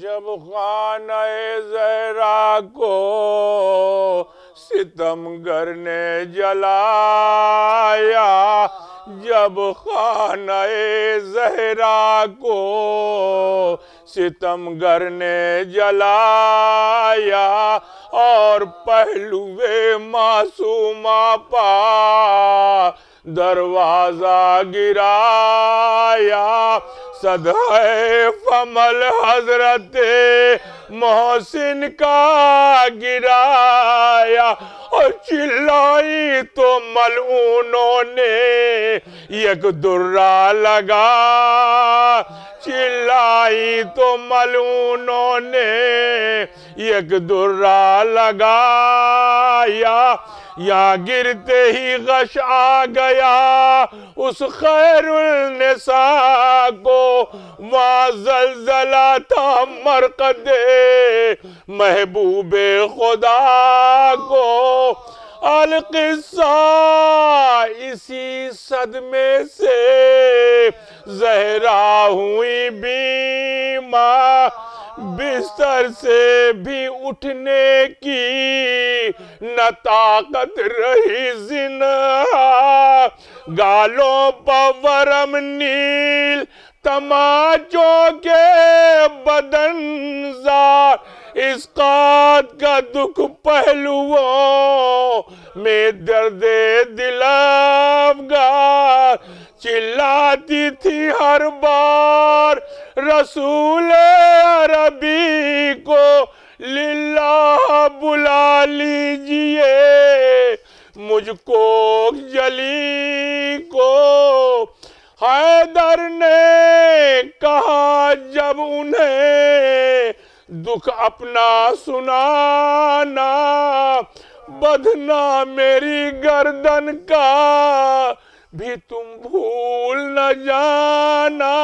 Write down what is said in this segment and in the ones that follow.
جب خانہ زہرا کو ستمگر نے جلایا، جب خانہ زہرا کو ستمگر نے جلایا، اور پہلوے معصومہ پا دروازہ گرایا، صدائے فمل حضرت محسن کا گرایا، اور چلائی تو ملعونوں نے یک درہ لگا، چلائی تو ملعونوں نے یک درہ لگایا، یا گرتے ہی غش آ گیا اس خیر النساء کو، وہاں زلزلہ تھا مرقد محبوب خدا کو۔ القصہ اسی صدمے سے زہرا ہوئی بیمار، بستر سے بھی اٹھنے کی نہ طاقت رہی زنہار، گالوں پر ورم نیل تماچوں کے بدن زار، اسقاط کا دکھ پہلوؤں میں درد دل افگار، چلاتی تھی ہر بار رسول عربی کو، للہ بلا لیجئے مجھ کو جلی کو۔ حیدر نے کہا جب انہیں دکھ اپنا سنانا، بدھنا میری گردن کا بھی تم بھول نہ جانا،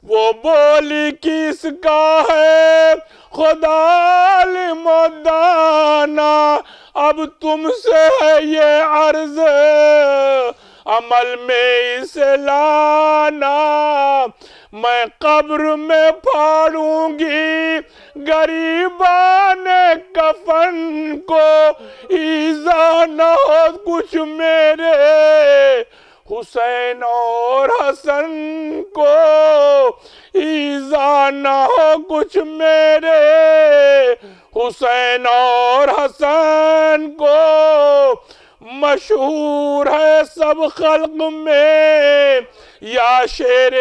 وہ بولی کس کا ہے خدا علم و دانا، اب تم سے ہے یہ عرض عمل میں اسے لانا، میں قبر میں پھاڑوں گی غریبان کفن کو، ایذا نہ ہو کچھ میرے حسین اور حسن کو، ایذا نہ ہو کچھ میرے حسین اور حسن کو، مشہور ہے سب خلق میں یا شیر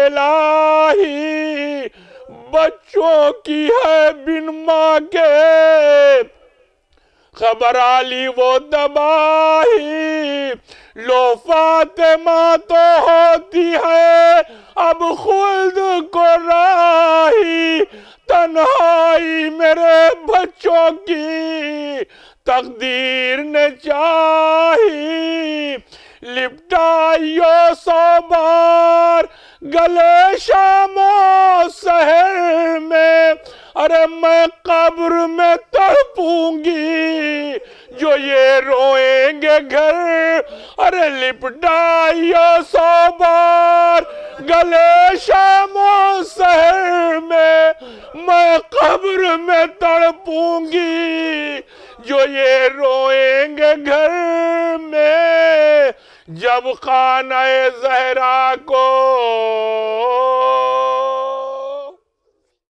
الہی، بچوں کی ہے بن ماں کے خبر علی وہ تباہی، لو فاطمہ تو ہوتی ہے اب خلد کو راہی، تنہائی میرے بچوں کی تقدیر نے چاہی، لپٹائیو 100 بار گلے شام و سحر میں، ارے میں قبر میں تڑپوں گی جو یہ روئیں گے گھر، ارے لپٹائیو 100 بار گلے شام و سحر میں، میں قبر میں تڑپوں گی جو یہ روئیں گے گھر میں، جب خانہ زہرا کو